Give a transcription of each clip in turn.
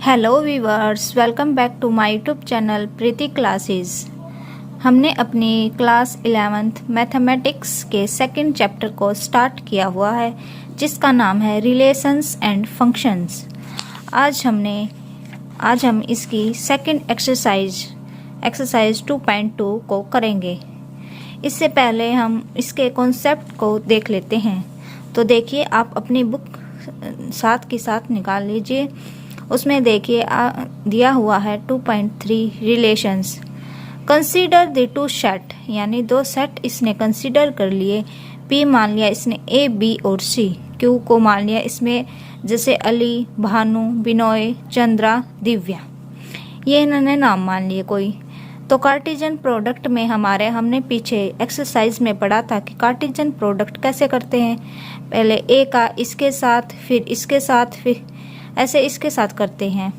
Hello viewers, welcome back to my YouTube channel Preeti classes. हमने अपनी class 11th mathematics के second chapter को start किया हुआ है, जिसका नाम है रिलेशंस एंड फंक्शंस। आज हम इसकी सेकंड एक्सरसाइज 2.2 को करेंगे। इससे पहले हम इसके कॉन्सेप्ट को देख लेते हैं। तो देखिए, आप अपनी बुक साथ के साथ निकाल लीजिए। उसमें देखिए दिया हुआ है 2.3 relations. Consider the two set, यानी दो सेट इसने कंसीडर कर लिए। पी मान लिया इसने ए, बी और सी। क्यू को मान लिया इसमें जैसे अली, भानु, बिनोय, चंद्रा, दिव्या, ये इन्होंने नाम मान लिए कोई। तो कार्टेशियन प्रोडक्ट में हमने पीछे एक्सरसाइज में पढ़ा था कि कार्टेशियन प्रोडक्ट कैसे करते हैं। पहले ए का इसके साथ, फिर इसके साथ, फिर ऐसे इसके साथ करते हैं।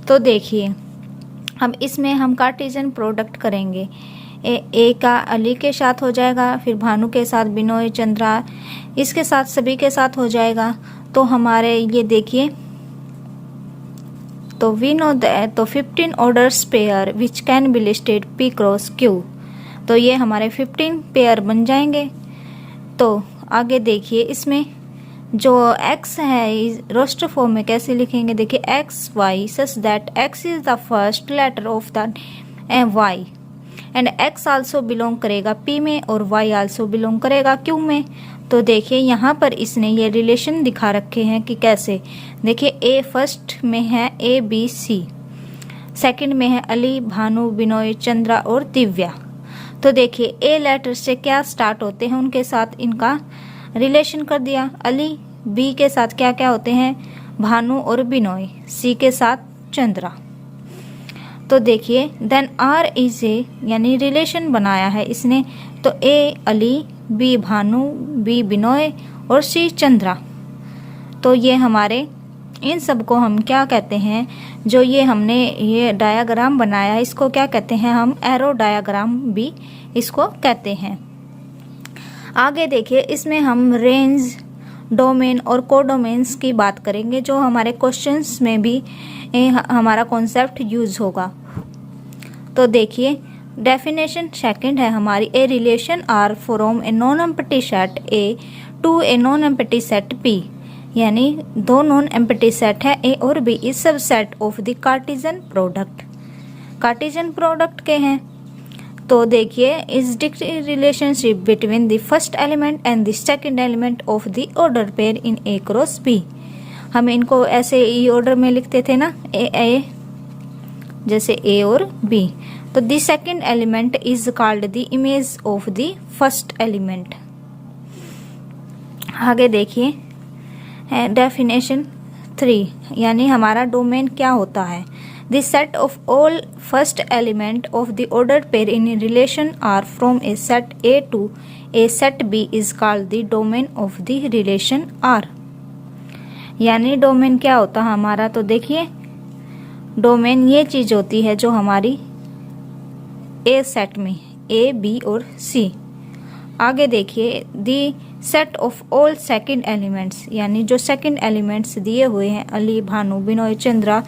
तो देखिए, अब इसमें हम कार्टेशियन प्रोडक्ट करेंगे। ए का अली के साथ हो जाएगा, फिर भानु के साथ, बिनोय, चंद्रा, इसके साथ सभी के साथ हो जाएगा। तो हमारे ये देखिए, तो वी नो दैट तो 15 orders pair which can be listed P cross Q. तो ये हमारे 15 पेयर बन जाएंगे। तो आगे देखिए, इसमें जो x है रोस्टर फॉर्म में कैसे लिखेंगे। देखिए, X Y such that x is the first letter of the y and x also belong करेगा p में और y आल्सो बिलोंग करेगा q में। तो देखिए, यहाँ पर इसने ये रिलेशन दिखा रखे हैं कि कैसे। देखिए, a फर्स्ट में है a b c, सेकंड में है अली, भानु, बिनोय, चंद्रा और दिव्या। तो देखिए, a लेटर से क्या स्टार्ट होते हैं, उनके साथ इनका रिलेशन कर दिया। अली, बी के साथ क्या क्या होते हैं, भानु और बिनोय, सी के साथ चंद्रा। तो देखिए, देन आर इज ए, यानी रिलेशन बनाया है इसने। तो ए अली, बी भानु, बी बिनोय और सी चंद्रा। तो ये हमारे इन सब को हम क्या कहते हैं, जो ये हमने ये डायग्राम बनाया है, इसको क्या कहते हैं, हम एरो डायग्राम भी इसको कहते हैं। आगे देखिए, इसमें हम रेंज, डोमेन और कोडोमेन्स की बात करेंगे, जो हमारे क्वेश्चंस में भी हमारा कॉन्सेप्ट यूज होगा। तो देखिए, डेफिनेशन सेकंड है हमारी, a relation R from a non empty set A to a non empty set P, यानी दो नॉन एम्प्टी सेट है ए और B is subset of the Cartesian product. Cartesian product के हैं। तो देखिए, is relationship between the first element and the second element of the order pair in A cross B. हम इनको ऐसे ई order में लिखते थे ना, ए जैसे ए और बी। तो the second element is called the image of the first element. आगे देखिए, डेफिनेशन 3, यानी हमारा डोमेन क्या होता है। The set of all first element of the ordered pair in a relation R from a set A to a set B is called the domain of the relation R। यानी domain क्या होता है हमारा। तो देखिए, domain ये चीज होती है जो हमारी A सेट में A, B और C। आगे देखिए, the set of all second elements, यानी जो सेकंड एलिमेंट्स दिए हुए हैं, अली, भानु, बिनोय, चंद्रा,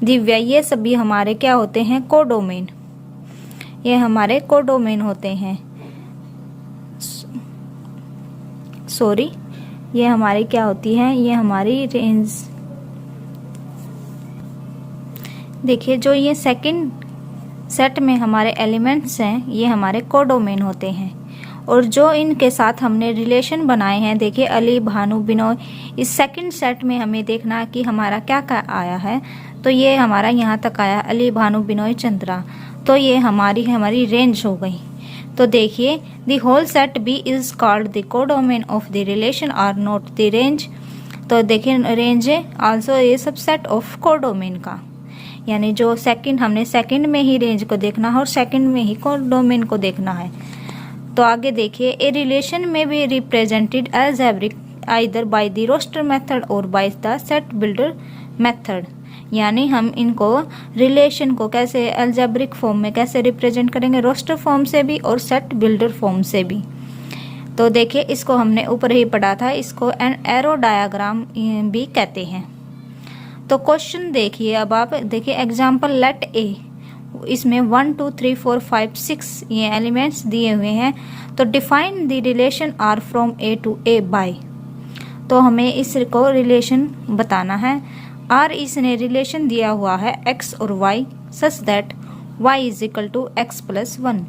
दिव्या, ये सभी हमारे क्या होते हैं, कोडोमेन। ये हमारे कोडोमेन होते हैं। सॉरी, ये हमारी क्या होती है, ये हमारी रेंज। देखिए, जो ये सेकंड सेट में हमारे एलिमेंट्स हैं, ये हमारे कोडोमेन होते हैं। और जो इनके साथ हमने रिलेशन बनाए हैं, देखिए अली, भानु, बिनोय, इस सेकंड सेट में हमें देखना कि हमारा क्या क्या आया है। तो ये हमारा यहाँ तक आया, अली, भानु, बिनोय, चंद्रा। तो ये हमारी रेंज हो गई। तो देखिए, the whole set B is called the codomain of the relation R not the range. तो देखिए, रेंज है आल्सो ये सबसेट ऑफ कोडोमेन का, यानी जो हमने सेकंड में ही रेंज को देखना है और सेकंड में ही कोडोमेन को देखना है। तो आगे देखिए, ए रिलेशन में be represented algebraic either by the roster method और by the set builder method. यानी हम इनको रिलेशन को कैसे अलजेब्रिक फॉर्म में कैसे रिप्रेजेंट करेंगे, रोस्टर फॉर्म से भी और सेट बिल्डर फॉर्म से भी। तो देखिए, इसको हमने ऊपर ही पढ़ा था, इसको एन एरो डायग्राम भी कहते हैं। तो क्वेश्चन देखिए, अब आप देखिए एग्जाम्पल लेट ए, इसमें 1 2 3 4 5 6 ये एलिमेंट्स दिए हुए हैं। तो define the relation R from A to A by, तो हमें इसको रिलेशन बताना है। आर इसने रिलेशन दिया हुआ है x और y such that y is equal to x plus 1।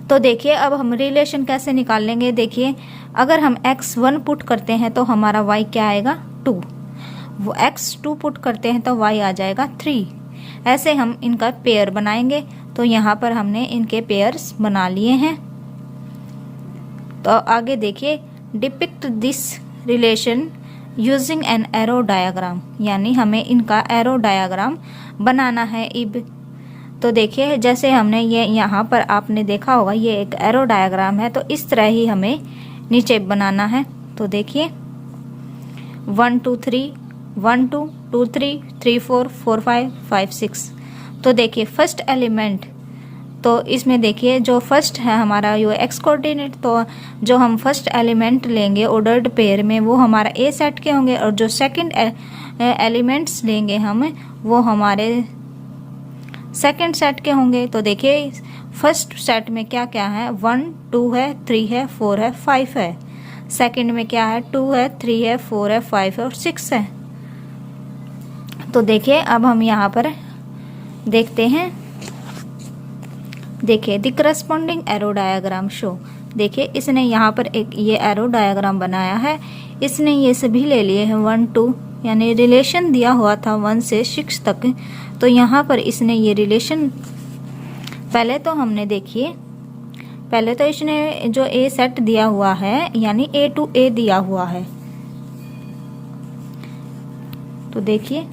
तो देखिए अब हम रिलेशन कैसे निकाल लेंगे। देखिए अगर हम x 1 पुट करते हैं तो हमारा y क्या आएगा 2, वो x 2 पुट करते हैं तो y आ जाएगा 3। ऐसे हम इनका पेयर बनाएंगे। तो यहाँ पर हमने इनके पेयर्स बना लिए हैं। तो आगे देखिए depict this relation using an arrow diagram, यानी हमें इनका एरो डायग्राम बनाना है इब। तो देखिए जैसे हमने ये यहाँ पर आपने देखा होगा ये एक एरो डायग्राम है, तो इस तरह ही हमें नीचे बनाना है। तो देखिए 1 2 3 1 2 2 3 3 4 4 5 5 6। तो देखिए फर्स्ट एलिमेंट, तो इसमें देखिए जो फर्स्ट है हमारा ये एक्स कोऑर्डिनेट, तो जो हम फर्स्ट एलिमेंट लेंगे ऑर्डर्ड पेयर में वो हमारा ए सेट के होंगे, और जो सेकंड एलिमेंट्स लेंगे हम वो हमारे सेकंड सेट के होंगे। तो देखिए फर्स्ट सेट में क्या क्या है, 1 2 है 3 है 4 है 5 है। सेकंड में क्या है 2 है 3 है 4 है 5 है और 6 है। तो देखिए अब हम यहाँ पर देखते हैं। देखिए the corresponding arrow diagram show, देखिए इसने यहाँ पर एक ये एरो डायग्राम बनाया है। इसने ये सभी ले लिए हैं 1 2, यानी रिलेशन दिया हुआ था 1 से 6 तक। तो यहाँ पर इसने ये रिलेशन पहले तो हमने देखिए, पहले तो इसने जो ए सेट दिया हुआ है यानी ए टू ए दिया हुआ है। तो देखिए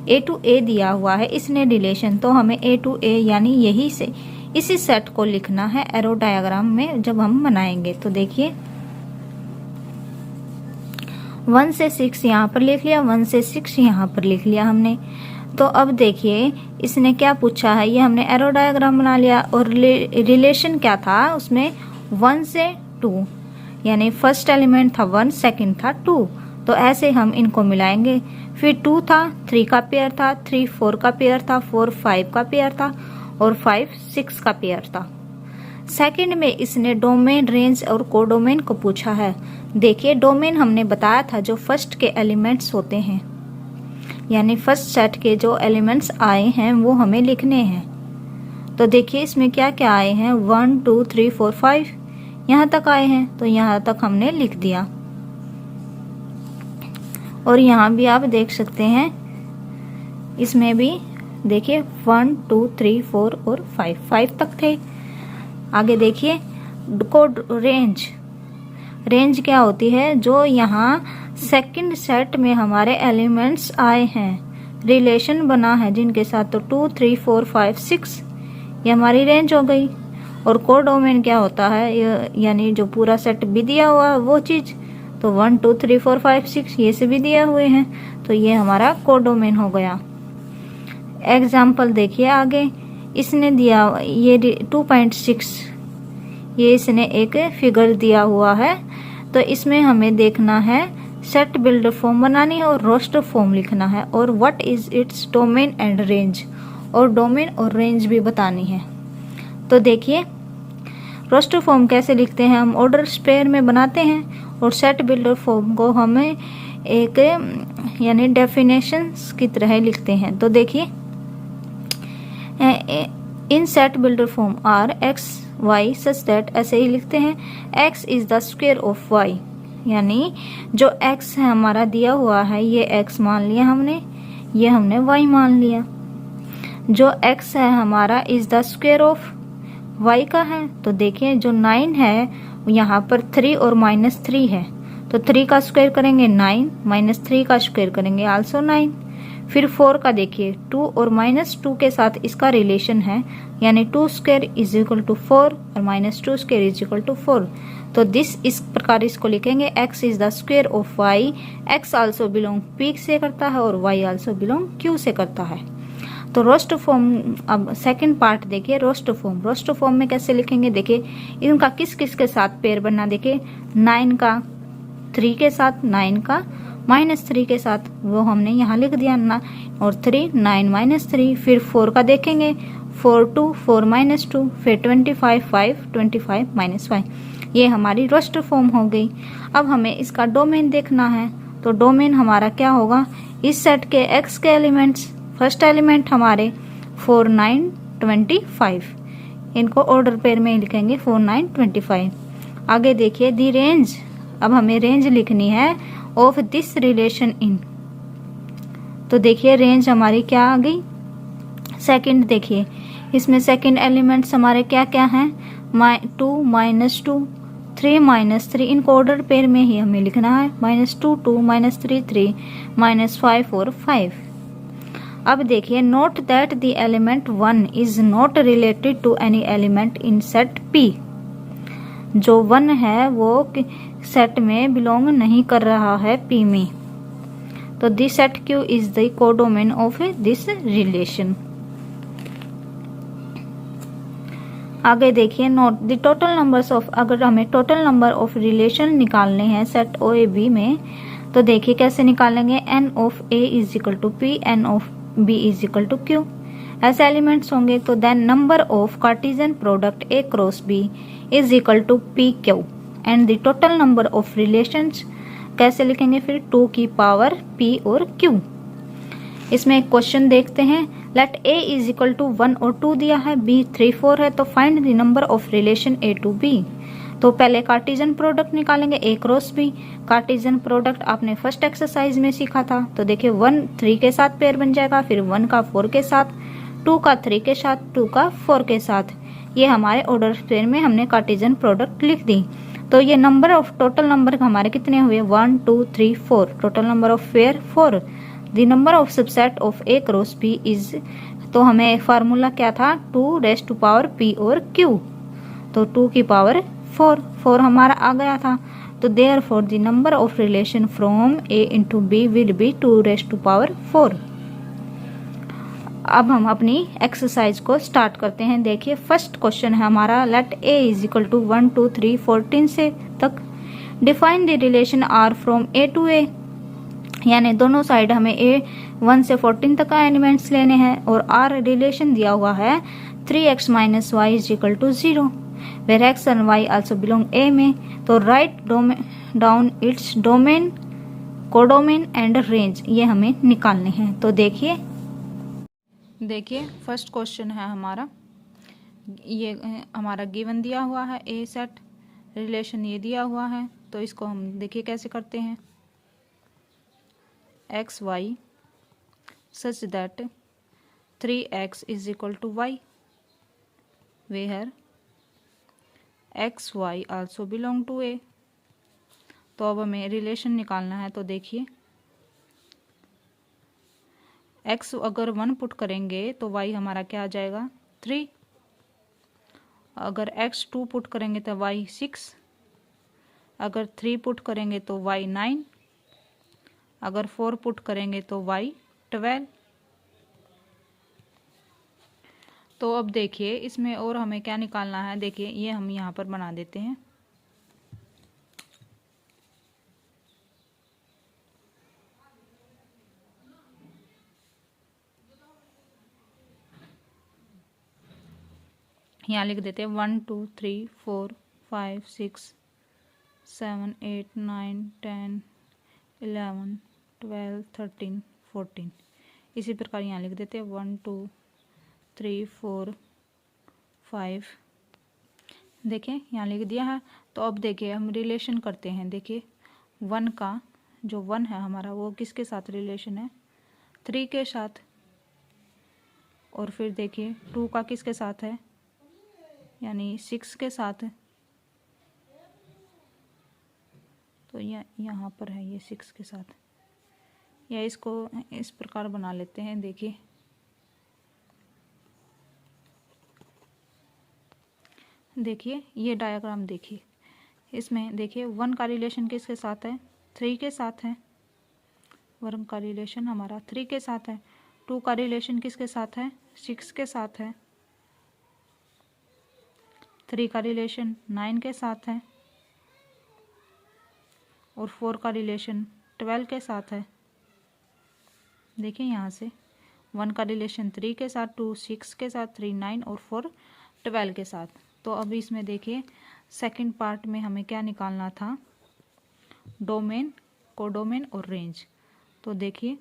ए टू ए दिया हुआ है इसने रिलेशन, तो हमें ए टू ए यानी यही से इसी सेट को लिखना है एरो डायग्राम में जब हम बनाएंगे। तो देखिए 1 से 6 यहाँ पर लिख लिया, 1 से 6 यहाँ पर लिख लिया हमने। तो अब देखिए इसने क्या पूछा है, ये हमने एरो डायग्राम बना लिया और रिलेशन क्या था उसमें 1 से 2, यानी फर्स्ट एलिमेंट था 1 सेकंड था 2। तो ऐसे हम इनको मिलाएंगे। फिर 2 था 3 का पेयर था, 3 4 का पेयर था, 4 5 का पेयर था और 5 6 का पेयर था। सेकंड में इसने डोमेन रेंज और कोडोमेन को पूछा है। देखिए डोमेन हमने बताया था जो फर्स्ट के एलिमेंट्स होते हैं, यानी फर्स्ट सेट के जो एलिमेंट्स आए हैं वो हमें लिखने हैं। तो देखिए इसमें क्या क्या आए हैं 1 2 3 4 5 यहाँ तक आए हैं, तो यहाँ तक हमने लिख दिया। और यहाँ भी आप देख सकते हैं इसमें भी देखिए 1 2 3 4 और 5 तक थे। आगे देखिए कोड रेंज, रेंज क्या होती है, जो यहाँ सेकंड सेट में हमारे एलिमेंट्स आए हैं, रिलेशन बना है जिनके साथ, तो 2 3 4 5 6 ये हमारी रेंज हो गई। और कोडोमेन क्या होता है, यानी जो पूरा सेट भी दिया हुआ वो चीज, तो 1 2 3 4 5 6 ये से भी दिए हुए हैं, तो ये हमारा कोडोमेन हो गया। एग्जाम्पल देखिए आगे इसने दिया ये 2.6, ये इसने एक फिगर दिया हुआ है। तो इसमें हमें देखना है सेट बिल्डर फॉर्म बनानी है और रोस्टर फॉर्म लिखना है, और what is its domain and range, और डोमेन और रेंज भी बतानी है। तो देखिए रोस्टर फॉर्म कैसे लिखते हैं, हम ऑर्डर स्पेयर में बनाते हैं, और सेट बिल्डर फॉर्म को हमें एक यानी डेफिनेशंस की तरह लिखते हैं। तो देखिए in set builder form R X Y such that, ऐसे ही लिखते हैं x is the square of y, यानी जो x है हमारा दिया हुआ है ये x मान लिया हमने, ये हमने y मान लिया। जो x है हमारा is the square of y का है, तो देखिए जो 9 है यहाँ पर 3 और -3 है, तो 3 का स्क्वायर करेंगे 9, -3 का स्क्वायर करेंगे आल्सो 9। फिर 4 का देखिए 2 और -2 के साथ इसका रिलेशन है, यानी 2 स्क्वायर इज इक्वल टू 4 और -2 स्क्वायर इज इक्वल टू 4। तो इस प्रकार इसको लिखेंगे x is the square of y, x also belong p से करता है और y आल्सो बिलोंग q से करता है। तो रोस्ट फॉर्म, अब सेकंड पार्ट देखिए रोस्ट फॉर्म। रोस्ट फॉर्म में कैसे लिखेंगे, देखिए इनका किस किस के साथ पेयर बनना, देखिए 9 का 3 के साथ, 9 का -3 के साथ, वो हमने यहाँ लिख दिया ना, और 3 9 -3, फिर 4 का देखेंगे 4 2 4 -2, फिर 25 5 25 -5। ये हमारी रोस्टर फॉर्म हो गई। अब हमें इसका डोमेन देखना है, तो डोमेन हमारा क्या होगा, इस सेट के x के एलिमेंट्स, फर्स्ट एलिमेंट हमारे 4 9 25, इनको ऑर्डर पेयर में लिखेंगे 4 9 25। आगे देखिए दी रेंज, अब हमें रेंज लिखनी है ऑफ दिस रिलेशन इन, तो देखिए रेंज हमारी क्या आ गई, सेकंड। देखिए इसमें सेकंड एलिमेंट्स हमारे क्या क्या हैं, 2 -2 3 -3, इनको ऑर्डर पेयर में ही हमें लिखना है, -2 2 -3 3 -5 4 5। अब देखिए note that the element 1 is not related to any element in set P। जो 1 है वो सेट में बिलोंग नहीं कर रहा है P में, तो this set Q is the codomain of this relation. आगे देखिए note the total numbers of, अगर हमें टोटल नंबर ऑफ रिलेशन निकालने हैं सेट OAB में, तो देखिए कैसे निकालेंगे, n of A is equal to P, n of B is equal to Q। ऐसे एलिमेंट्स होंगे तो then number of Cartesian product A cross B is equal to PQ and the total number of relations कैसे लिखेंगे, फिर 2 की power P और Q। इसमें एक क्वेश्चन देखते हैं, let A is equal to 1 और 2 दिया है, B 3 4 है, तो find the number of relation A to B। तो पहले कार्टेशियन प्रोडक्ट निकालेंगे A cross B। Cartesian product आपने फर्स्ट एक्सरसाइज में सीखा था, तो देखिए 1 3 के साथ पेयर बन जाएगा, फिर 1 का 4 के साथ, 2 का 3 के साथ, 2 का 4 के साथ। ये हमारे ऑर्डर पेयर में हमने कार्टेशियन प्रोडक्ट लिख दी। तो ये नंबर ऑफ, टोटल नंबर हमारे कितने हुए, 1 2 3 4, total number of pair 4। The number of subset of A cross B is, तो हमें फार्मूला क्या था, 2 रेज़ टू पावर P और Q, तो 2 की पावर 4 हमारा आ गया था। तो therefore the number of relation from A into B will be 2 raise to power 4। अब हम अपनी एक्सरसाइज को स्टार्ट करते हैं। देखिए फर्स्ट क्वेश्चन है हमारा, let A is equal to 1 2 3 14 से तक, define the relation R from A to A, यानी दोनों साइड हमें A 1 से 14 तक का एलिमेंट्स लेने हैं, और R रिलेशन दिया हुआ है 3x minus y is equal to 0, where x and y also belong A में। तो write down its domain, codomain and range, ये हमें निकालने हैं। तो देखिए फर्स्ट क्वेश्चन है हमारा, ये हमारा गिवन दिया हुआ है A सेट, रिलेशन ये दिया हुआ है, तो इसको हम देखिए कैसे करते हैं, x Y such that 3x is equal to y, where x y also belong to A। तो अब हमें रिलेशन निकालना है, तो देखिए x अगर 1 पुट करेंगे तो y हमारा क्या आ जाएगा 3, अगर x 2 पुट करेंगे तो y 6, अगर 3 पुट करेंगे तो y 9, अगर 4 पुट करेंगे तो y 12। तो अब देखिए इसमें और हमें क्या निकालना है, देखिए ये हम यहाँ पर बना देते हैं, यहाँ लिख देते हैं 1 2 3 4 5 6 7 8 9 10 11 12 13 14। इसी प्रकार यहाँ लिख देते हैं 1 2 3 4 5, देखिए यहाँ लिख दिया है। तो अब देखिए हम रिलेशन करते हैं, देखिए 1 का जो 1 है हमारा वो किसके साथ रिलेशन है, 3 के साथ, और फिर देखिए 2 का किसके साथ है, यानी 6 के साथ है, तो यहाँ पर है ये 6 के साथ, या इसको इस प्रकार बना लेते हैं। देखिए ये डायग्राम देखिए, इसमें देखिए 1 का रिलेशन किसके साथ है, 3 के साथ है, 1 का रिलेशन हमारा 3 के साथ है, 2 का रिलेशन किसके साथ है, 6 के साथ है, 3 का रिलेशन 9 के साथ है, और 4 का रिलेशन 12 के साथ है। देखिए यहाँ से 1 का रिलेशन 3 के साथ, 2 6 के साथ, 3 9 और 4 12 के साथ। तो अब इसमें देखिए सेकंड पार्ट में हमें क्या निकालना था, डोमेन, कोडोमेन और रेंज। तो देखिए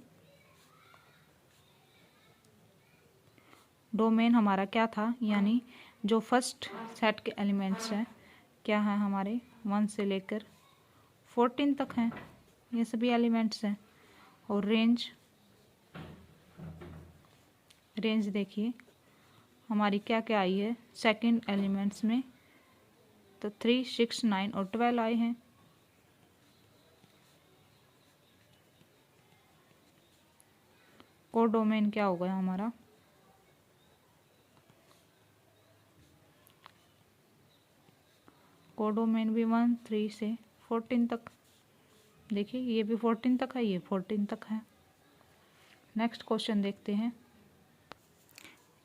डोमेन हमारा क्या था, यानी जो फर्स्ट सेट के एलिमेंट्स हैं क्या है हमारे 1 से लेकर 14 तक हैं, ये सभी एलिमेंट्स हैं। और रेंज, रेंज देखिए हमारी क्या क्या आई है सेकंड एलिमेंट्स में, तो 3 6 9 और 12 आए हैं। कोडोमेन क्या हो गया हमारा, कोडोमेन भी 1 3 से 14 तक। देखिए ये भी 14 तक है, ये 14 तक है। नेक्स्ट क्वेश्चन देखते हैं।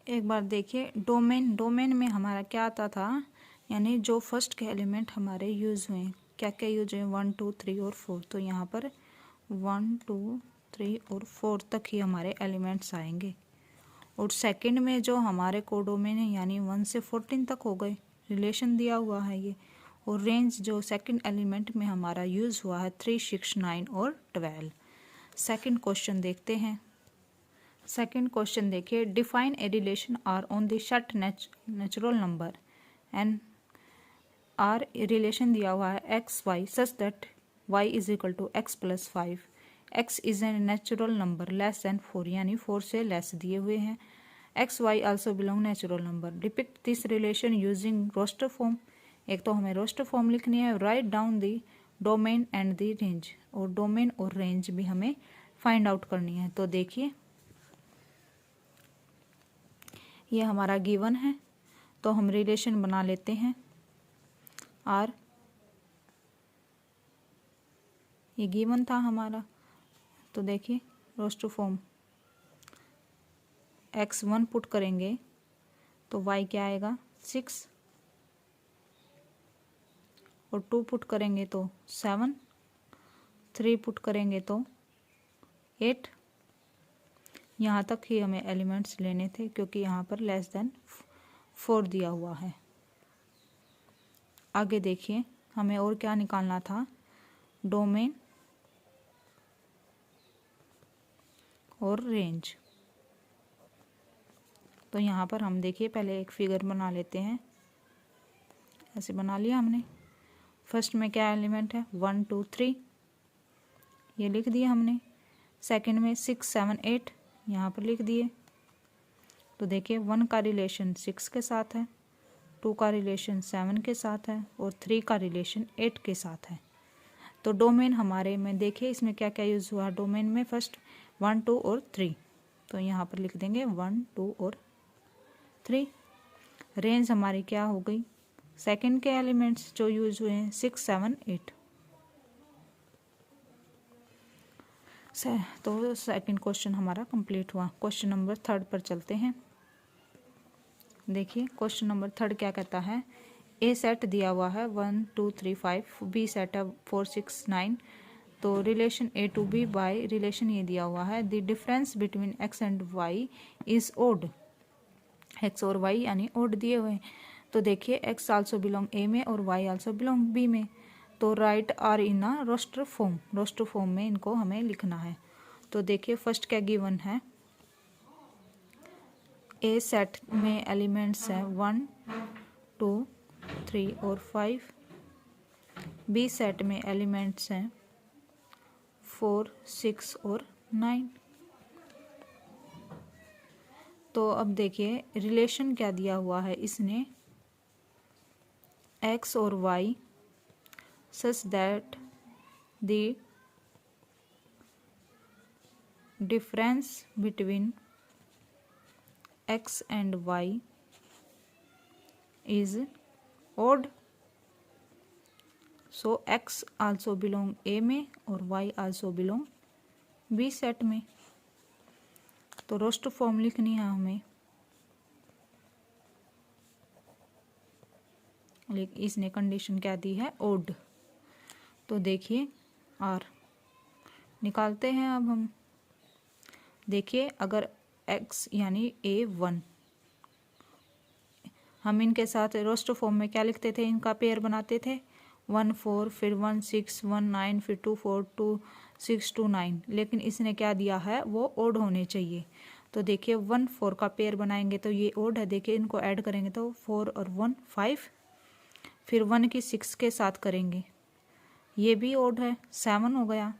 एक बार देखिए डोमेन, डोमेन में हमारा क्या आता था, यानी जो फर्स्ट के एलिमेंट हमारे यूज़ हुए, क्या क्या यूज हुए, 1 2 3 और 4। तो यहाँ पर 1 2 3 और 4 तक ही हमारे एलिमेंट्स आएंगे। और सेकंड में जो हमारे कोडोमेन है यानी 1 से 14 तक हो गए, रिलेशन दिया हुआ है ये। और रेंज जो सेकंड एलिमेंट में हमारा यूज़ हुआ है 3 6 9 और 12। सेकंड क्वेश्चन देखते हैं। सेकंड क्वेश्चन देखिए, define a relation R on the set natural number and R relation दिया हुआ है x Y such that y is equal to x plus 5, x is a natural number less than 4, यानी 4 से less दिए हुए हैं। X y also belong natural number, depict this relation using roster form. एक तो हमें रोस्टर फॉर्म लिखनी है, write down the domain and the range, और डोमेन और रेंज भी हमें फाइंड आउट करनी है। तो देखिए ये हमारा गिवन है, तो हम रिलेशन बना लेते हैं आर, ये गिवन था हमारा। तो देखिए रोस्टर फॉर्म x1 पुट करेंगे तो y क्या आएगा 6, और 2 पुट करेंगे तो 7, 3 पुट करेंगे तो 8। यहाँ तक ही हमें एलिमेंट्स लेने थे क्योंकि यहाँ पर लेस देन 4 दिया हुआ है। आगे देखिए हमें और क्या निकालना था, डोमेन और रेंज। तो यहाँ पर हम देखिए पहले एक फिगर बना लेते हैं, ऐसे बना लिया हमने। फर्स्ट में क्या एलिमेंट है 1 2 3, ये लिख दिया हमने। सेकंड में 6 7 8 यहाँ पर लिख दिए। तो देखिए 1 का रिलेशन 6 के साथ है, 2 का रिलेशन 7 के साथ है और 3 का रिलेशन 8 के साथ है। तो डोमेन हमारे में देखिए इसमें क्या क्या यूज़ हुआ, डोमेन में फर्स्ट 1 2 और 3, तो यहाँ पर लिख देंगे 1 2 और 3। रेंज हमारी क्या हो गई, सेकंड के एलिमेंट्स जो यूज हुए हैं 6 7 8। तो सेकंड क्वेश्चन हमारा कंप्लीट हुआ। क्वेश्चन नंबर 3 पर चलते हैं। देखिए क्वेश्चन नंबर 3 क्या कहता है, ए सेट दिया हुआ है 1 2 3 5, बी सेट है 4 6 9। तो relation A to B by relation ये दिया हुआ है, the difference between x and y is odd, x और वाई यानी ओड दिए हुए हैं। तो देखिए एक्स आल्सो बिलोंग ए में और वाई आल्सो बिलोंग बी में। तो write R in a roster form, roster form में इनको हमें लिखना है। तो देखिए फर्स्ट क्या गिवन है, ए सेट में एलिमेंट्स हैं 1 2 3 और 5, बी सेट में एलिमेंट्स हैं 4 6 और 9। तो अब देखिए रिलेशन क्या दिया हुआ है इसने, x और y such that the difference between x and y is odd, so x also belong a में और y also belong b set में। तो रोस्टर फॉर्म लिखनी है हमें, इसने कंडीशन क्या दी है ओड। तो देखिए आर निकालते हैं अब हम। देखिए अगर x यानी A1, हम इनके साथ रोस्टर फॉर्म में क्या लिखते थे, इनका पेयर बनाते थे 1 4 फिर 1 6 1 9 फिर 2 4 2 6 2 9, लेकिन इसने क्या दिया है वो ओड होने चाहिए। तो देखिए 1 4 का पेयर बनाएंगे तो ये ओड है। देखिए इनको ऐड करेंगे तो 4 और 1 5, फिर 1 की 6 के साथ करेंगे, ये भी ओड है 7 हो गया।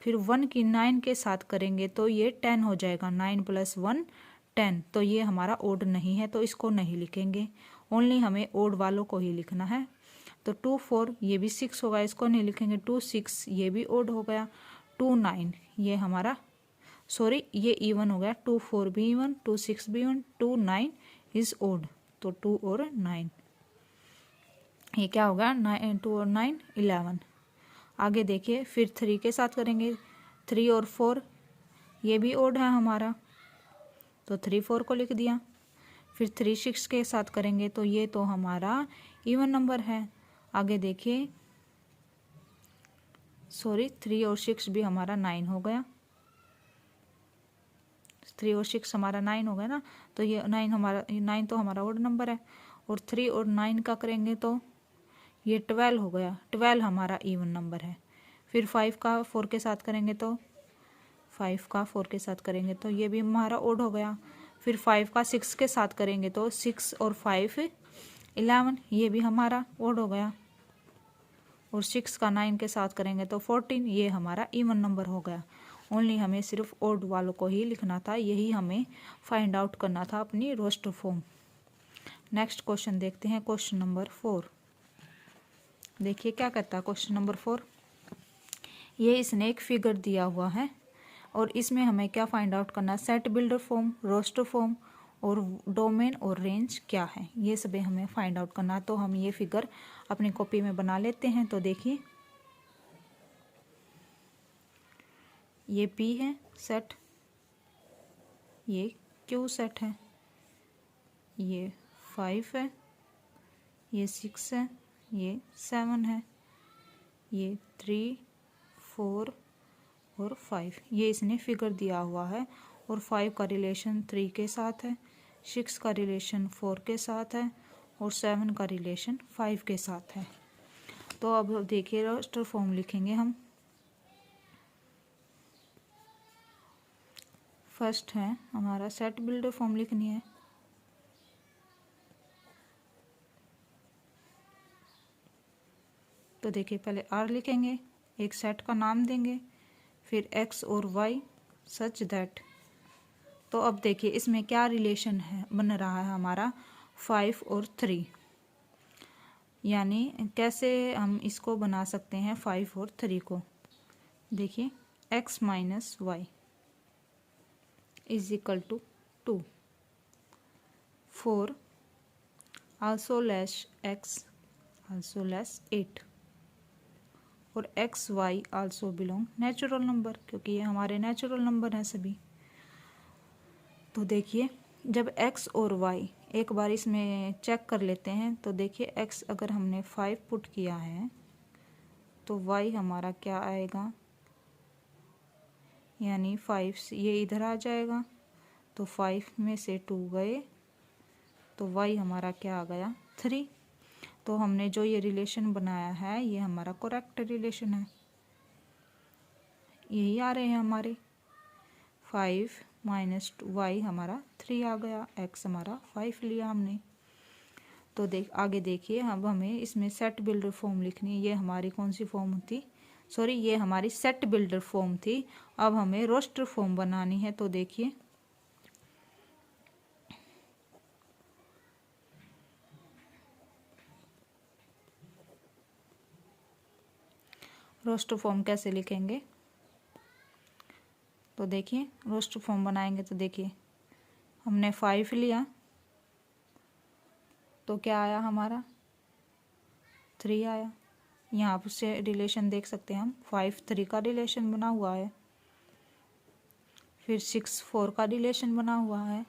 फिर 1 की 9 के साथ करेंगे तो ये 10 हो जाएगा, 9 + 1 10। तो ये हमारा ओड नहीं है तो इसको नहीं लिखेंगे, ओनली हमें ओड वालों को ही लिखना है। तो 2 4 ये भी 6 होगा, इसको नहीं लिखेंगे। 2 6 ये भी ओड हो गया। 2 9 ये हमारा सॉरी ये इवन हो गया। 2 4 भी इवन, 2 6 भी इवन, 2 9 इज ओड। तो 2 और 9 ये क्या होगा, 2 और 9 11। आगे देखिए फिर 3 के साथ करेंगे, 3 और 4 ये भी ओड है हमारा, तो 3 4 को लिख दिया। फिर 3 6 के साथ करेंगे तो ये तो हमारा इवन नंबर है। आगे देखिए सॉरी 3 और 6 भी हमारा 9 हो गया, 3 और 6 हमारा 9 हो गया ना, तो ये 9 तो हमारा ओड नंबर है। और 3 और 9 का करेंगे तो ये 12 हो गया, 12 हमारा इवन नंबर है। फिर 5 का 4 के साथ करेंगे तो 5 का 4 के साथ करेंगे तो ये भी हमारा ओड हो गया। फिर 5 का 6 के साथ करेंगे तो 6 और 5 11, ये भी हमारा ओड हो गया। और 6 का 9 के साथ करेंगे तो 14, ये हमारा इवन नंबर हो गया। ओनली हमें सिर्फ ओड वालों को ही लिखना था, यही हमें फाइंड आउट करना था अपनी रोस्टर फॉर्म। नेक्स्ट क्वेश्चन देखते हैं, क्वेश्चन नंबर 4। देखिए क्या कहता है क्वेश्चन नंबर 4। ये इसने एक फिगर दिया हुआ है और इसमें हमें क्या फाइंड आउट करना है, set builder form, roster form और डोमेन और रेंज क्या है, ये सभी हमें फाइंड आउट करना है। तो हम ये फिगर अपनी कॉपी में बना लेते हैं। तो देखिए ये P है सेट, ये Q सेट है, ये 5 है, ये 6 है, ये 7 है, ये 3 4 और 5, ये इसने फिगर दिया हुआ है। और 5 का रिलेशन 3 के साथ है, 6 का रिलेशन 4 के साथ है और 7 का रिलेशन 5 के साथ है। तो अब देखिए रोस्टर फॉर्म लिखेंगे हम। फर्स्ट है हमारा सेट बिल्डर फॉर्म लिखनी है। तो देखिए पहले R लिखेंगे, एक सेट का नाम देंगे, फिर X और Y सच दैट। तो अब देखिए इसमें क्या रिलेशन है बन रहा है हमारा 5 और 3, यानी कैसे हम इसको बना सकते हैं 5 और 3 को। देखिए x minus y is equal to 2, 4 also less x also less 8 और x y also belong natural number, क्योंकि ये हमारे नेचुरल नंबर हैं सभी। तो देखिए जब x और y एक बार इसमें चेक कर लेते हैं तो देखिए x अगर हमने 5 पुट किया है तो y हमारा क्या आएगा, यानी 5 ये इधर आ जाएगा, तो 5 में से 2 गए तो y हमारा क्या आ गया 3। तो हमने जो ये रिलेशन बनाया है ये हमारा करेक्ट रिलेशन है, यही आ रहे हैं हमारे 5 माइनस y हमारा 3 आ गया, x हमारा 5 लिया हमने। तो आगे देखिए अब हमें इसमें सेट बिल्डर फॉर्म लिखनी है। ये हमारी कौन सी फॉर्म थी, सॉरी ये हमारी सेट बिल्डर फॉर्म थी। अब हमें रोस्टर फॉर्म बनानी है। तो देखिए रोस्टर फॉर्म कैसे लिखेंगे, तो देखिए रोस्टर फॉर्म बनाएंगे तो देखिए हमने 5 लिया तो क्या आया हमारा 3 आया। यहाँ से रिलेशन देख सकते हैं हम, 5 3 का रिलेशन बना हुआ है, फिर 6 4 का रिलेशन बना हुआ है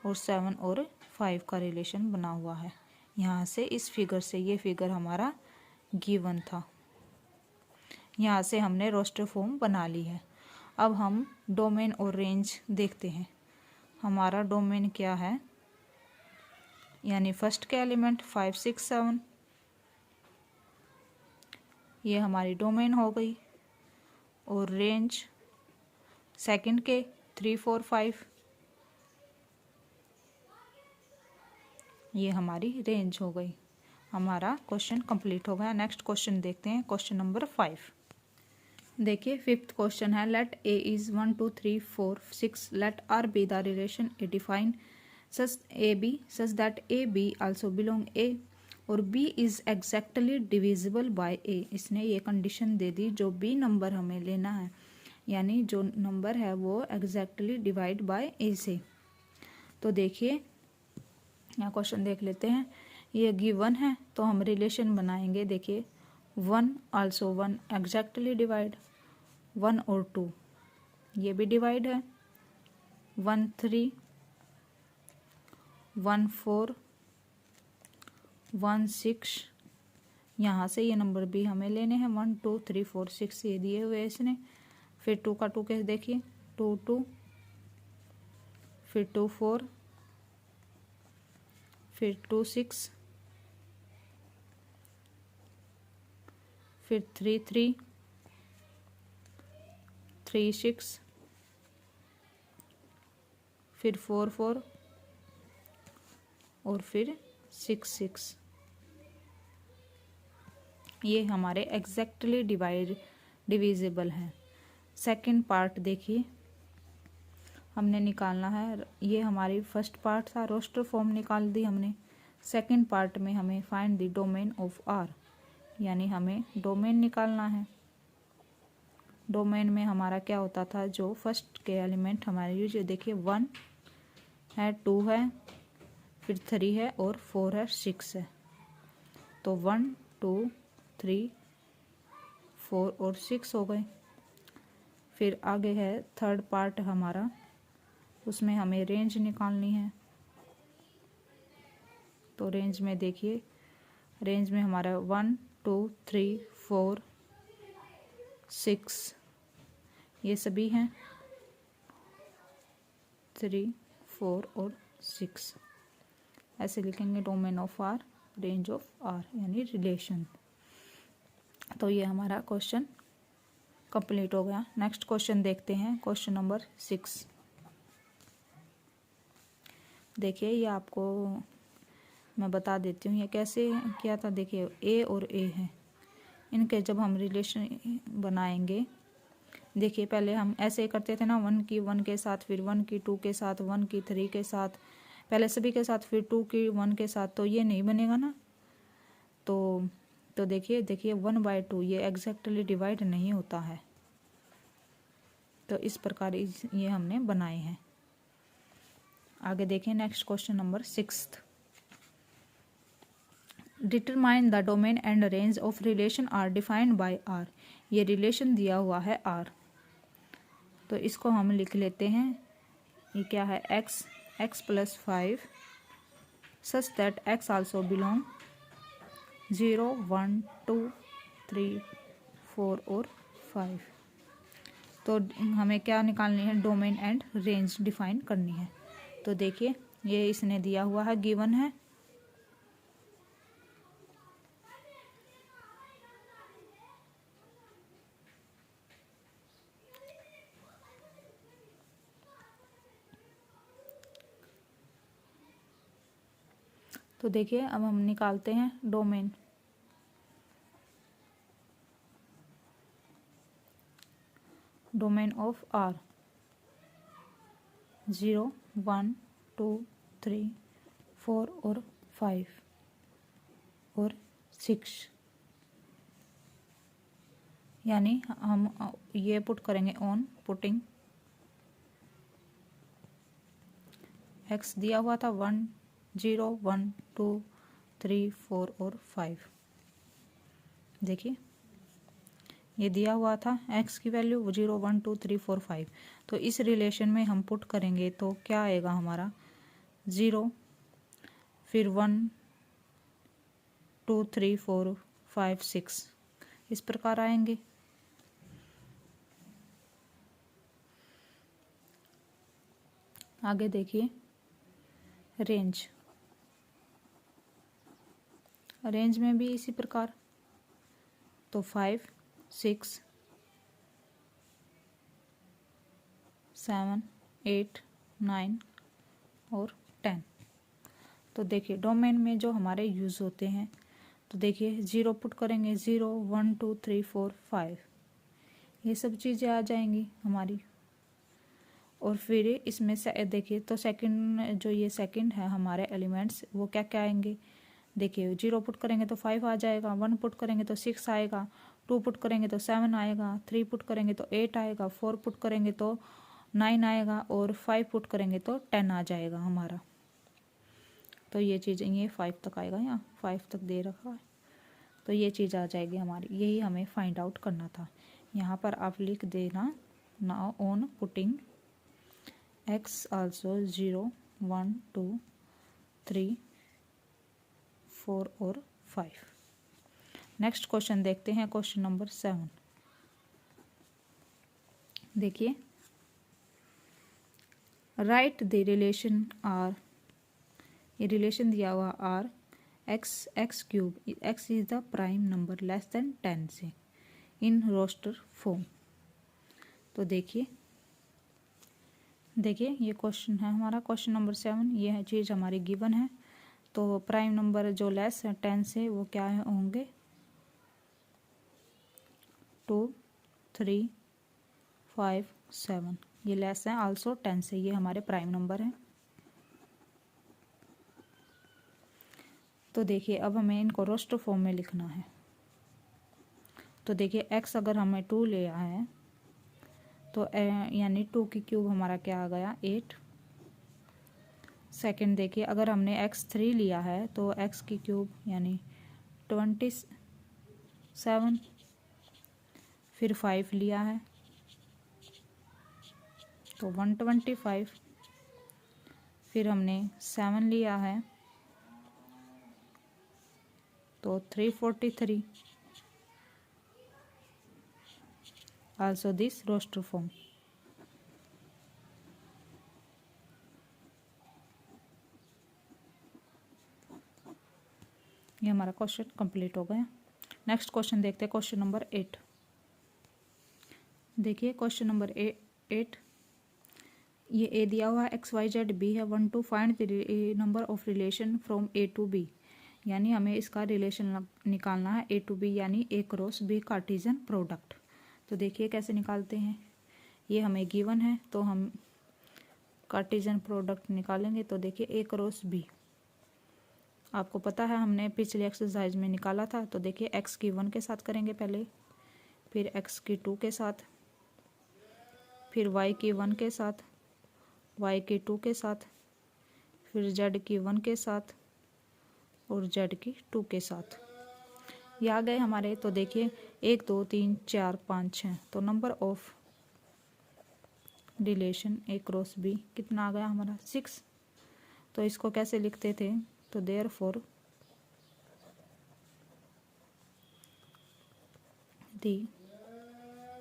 और 7 और 5 का रिलेशन बना हुआ है। यहाँ से इस फिगर से ये फिगर हमारा गिवन था, यहाँ से हमने रोस्टर फॉर्म बना ली है। अब हम डोमेन और रेंज देखते हैं। हमारा डोमेन क्या है, यानी फर्स्ट के एलिमेंट 5 6 7, ये हमारी डोमेन हो गई। और रेंज सेकंड के 3 4 5, ये हमारी रेंज हो गई। हमारा क्वेश्चन कंप्लीट हो गया। नेक्स्ट क्वेश्चन देखते हैं, क्वेश्चन नंबर 5। देखिए फिफ्थ क्वेश्चन है, let A is 1 2 3 4 6, let R be the relation A define such A B such that A B also belong A और B is exactly divisible by A. इसने ये condition दे दी, जो B number हमें लेना है, यानी जो नंबर है वो एग्जैक्टली डिवाइड बाय ए से। तो देखिए यहाँ क्वेश्चन देख लेते हैं। ये गिवन है तो हम रिलेशन बनाएंगे। देखिए 1 आल्सो 1 एग्जैक्टली डिवाइड 1 और 2, ये भी डिवाइड है। 1 3 1 4 1 6, यहाँ से ये नंबर भी हमें लेने हैं। 1 2 3 4 6 ये दिए हुए इसने। फिर 2 का 2 कैसे देखिए, 2 2, फिर 2 4, फिर 2 6, फिर 3 3 3 6, फिर 4 4 और फिर 6 6। ये हमारे एग्जैक्टली डिविजिबल है। सेकंड पार्ट देखिए हमने निकालना है। ये हमारी फर्स्ट पार्ट था, रोस्टर फॉर्म निकाल दी हमने। सेकंड पार्ट में हमें find the domain of R, यानी हमें डोमेन निकालना है। डोमेन में हमारा क्या होता था, जो फर्स्ट के एलिमेंट हमारे यूज देखिए 1 है, 2 है, फिर 3 है और 4 है, 6 है। तो 1 2 3 4 और 6 हो गए। फिर आगे है थर्ड पार्ट हमारा, उसमें हमें रेंज निकालनी है। तो रेंज में देखिए, रेंज में हमारा 1 2 3 4 6 ये सभी हैं, 3 4 और 6। ऐसे लिखेंगे domain of R, range of R, यानी रिलेशन। तो ये हमारा क्वेश्चन कंप्लीट हो गया। नेक्स्ट क्वेश्चन देखते हैं, क्वेश्चन नंबर 6। देखिए ये आपको मैं बता देती हूँ ये कैसे किया था। देखिए ए और ए है, इनके जब हम रिलेशन बनाएंगे, देखिए पहले हम ऐसे करते थे ना, 1 की 1 के साथ, फिर 1 की 2 के साथ, 1 की 3 के साथ, पहले सभी के साथ, फिर 2 की 1 के साथ। तो ये नहीं बनेगा ना। तो देखिए 1/2 ये एग्जैक्टली डिवाइड नहीं होता है। तो इस प्रकार ये हमने बनाए हैं। आगे देखें next question number 6। Determine the domain and range of relation R defined by R. ये रिलेशन दिया हुआ है आर, तो इसको हम लिख लेते हैं। ये क्या है, x + 5 such that x also belong 0 1 2 3 4 और 5। तो हमें क्या निकालनी है, डोमेन एंड रेंज डिफाइन करनी है। तो देखिए ये इसने दिया हुआ है, गिवन है। तो देखिए अब हम निकालते हैं डोमेन। डोमेन ऑफ आर 0 1 2 3 4 और 5 और 6, यानी हम ये पुट करेंगे ऑन पुटिंग x दिया हुआ था 1 0 1 2 3 4 और 5। देखिए ये दिया हुआ था x की वैल्यू 0 1 2 3 4 5। तो इस रिलेशन में हम पुट करेंगे तो क्या आएगा हमारा, 0 फिर 1 2 3 4 5 6 इस प्रकार आएंगे। आगे देखिए रेंज, रेंज में भी इसी प्रकार, तो 5, 6, 7, 8, 9 और 10। तो देखिए डोमेन में जो हमारे यूज़ होते हैं, तो देखिए 0 पुट करेंगे, 0, 1, 2, 3, 4, 5, ये सब चीज़ें आ जाएंगी हमारी। और फिर इसमें से देखिए तो सेकंड, जो ये सेकंड है हमारे एलिमेंट्स, वो क्या क्या आएंगे। देखिए 0 पुट करेंगे तो 5 आ जाएगा, 1 पुट करेंगे तो 6 आएगा, 2 पुट करेंगे तो 7 आएगा, 3 पुट करेंगे तो 8 आएगा, 4 पुट करेंगे तो 9 आएगा और 5 पुट करेंगे तो 10 आ जाएगा हमारा। तो ये चीज़, ये 5 तक आएगा, यहाँ 5 तक दे रखा है, तो ये चीज़ आ जाएगी हमारी। यही हमें फाइंड आउट करना था। यहाँ पर आप लिख देना, now on putting x also 0, 1, 2, 3, 4 और 5। नेक्स्ट क्वेश्चन देखते हैं, क्वेश्चन नंबर 7। देखिए राइट द रिलेशन आर, ये रिलेशन दिया हुआ R x cube, x is the prime number less than 10 से इन रोस्टर फॉर्म। तो देखिए ये क्वेश्चन है हमारा, क्वेश्चन नंबर 7। ये है चीज़ हमारी गिवन है। तो प्राइम नंबर जो लेस है 10 से, वो क्या है होंगे 2, 3, 5, 7, ये लेस है आल्सो 10 से, ये हमारे प्राइम नंबर हैं। तो देखिए अब हमें इनको रोस्टर फॉर्म में लिखना है। तो देखिए x अगर हमें 2 लिया है, तो यानी 2 की क्यूब हमारा क्या आ गया 8। सेकंड देखिए अगर हमने x 3 लिया है, तो x की क्यूब यानी 27। फिर 5 लिया है तो 125। फिर हमने 7 लिया है तो 343। Also this roster form. ये हमारा क्वेश्चन कंप्लीट हो गया। नेक्स्ट क्वेश्चन देखते हैं, क्वेश्चन नंबर 8। देखिए क्वेश्चन नंबर 8, ये ए दिया हुआ है, एक्स वाई जेड बी है, 1 to find the number of relation from A to B. यानी हमें इसका रिलेशन निकालना है ए टू बी, यानी ए क्रॉस बी कार्टेशियन प्रोडक्ट। तो देखिए कैसे निकालते हैं। ये हमें गिवन है तो हम कार्टेशियन प्रोडक्ट निकालेंगे। तो देखिए ए क्रॉस बी आपको पता है, हमने पिछले एक्सरसाइज में निकाला था। तो देखिए एक्स की 1 के साथ करेंगे पहले, फिर एक्स की 2 के साथ, फिर वाई की 1 के साथ, वाई की 2 के साथ, फिर जेड की 1 के साथ और जेड की 2 के साथ। ये आ गए हमारे। तो देखिए 1, 2, 3, 4, 5, 6, तो number of relation A cross B कितना आ गया हमारा 6। तो इसको कैसे लिखते थे, तो therefore the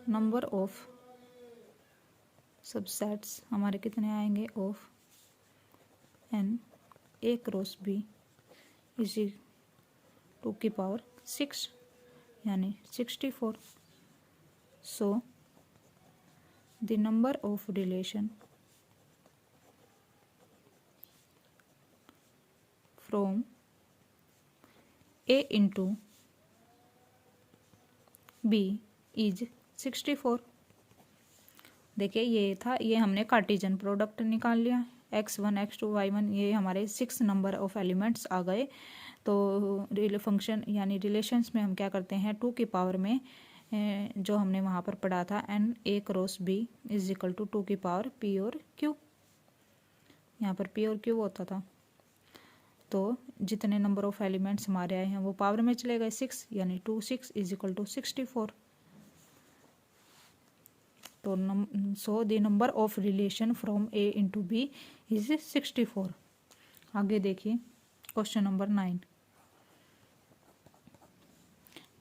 number of subsets हमारे कितने आएंगे of n A cross B is two की पावर 6 यानी 64। So the number of relation from A into B is 64। देखिए ये था, ये हमने कार्टेशियन प्रोडक्ट निकाल लिया। x1 x2 y1 ये हमारे 6 नंबर ऑफ एलिमेंट्स आ गए। तो फंक्शन यानी रिलेशंस में हम क्या करते हैं, 2 की पावर में जो हमने वहाँ पर पढ़ा था n A cross B is equal to 2 की पावर पी और क्यू। यहाँ पर पी और क्यू होता था। तो जितने नंबर ऑफ एलिमेंट्स हमारे आए हैं वो पावर में चले गए 6, यानी 2 6 इज इक्वल टू 64। तो so the number of relation from A into B is 64। आगे देखिए क्वेश्चन नंबर 9।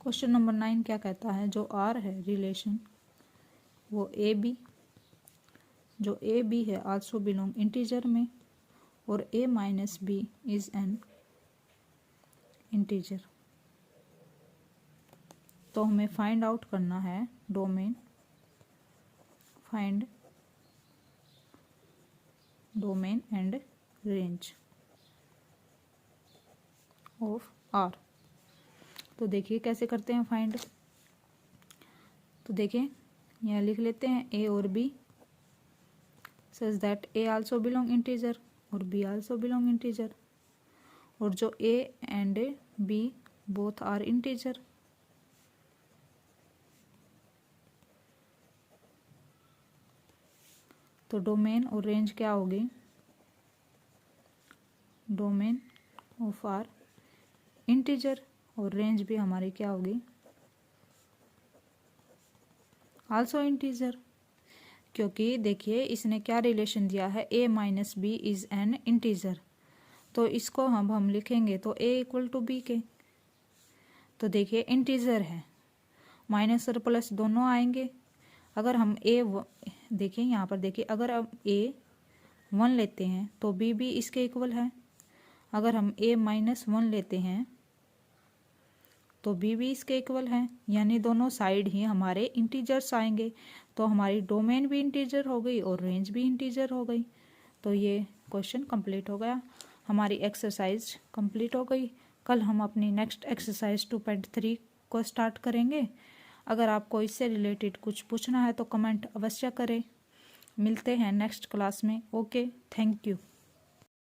क्वेश्चन नंबर 9 क्या कहता है, जो आर है रिलेशन वो ए बी जो ए बी है आल्सो बिलोंग इंटीजर में, और a minus B is an integer. तो हमें फाइंड आउट करना है domain, find domain and range of R। तो देखिए कैसे करते हैं फाइंड। तो देखिए यहाँ लिख लेते हैं a और b such that a also belong integer और b आल्सो बिलोंग इंटीजर, और जो a and b both are integer. तो डोमेन और रेंज क्या होगी, डोमेन ऑफ आर इंटीजर और रेंज भी हमारी क्या होगी, आल्सो इंटीजर। क्योंकि देखिए इसने क्या रिलेशन दिया है, a minus B is an integer. तो इसको हम लिखेंगे तो a इक्वल टू बी के। तो देखिए इंटीजर है, माइनस और प्लस दोनों आएंगे। अगर हम देखिए यहाँ पर देखिए, अगर हम a 1 लेते हैं तो b भी इसके इक्वल है। अगर हम a माइनस 1 लेते हैं तो b भी इसके इक्वल है, यानी दोनों साइड ही हमारे इंटीजर्स आएंगे। तो हमारी डोमेन भी इंटीजर हो गई और रेंज भी इंटीजर हो गई। तो ये क्वेश्चन कंप्लीट हो गया, हमारी एक्सरसाइज कंप्लीट हो गई। कल हम अपनी नेक्स्ट एक्सरसाइज 2.3 को स्टार्ट करेंगे। अगर आपको इससे रिलेटेड कुछ पूछना है तो कमेंट अवश्य करें। मिलते हैं नेक्स्ट क्लास में। Okay, thank you.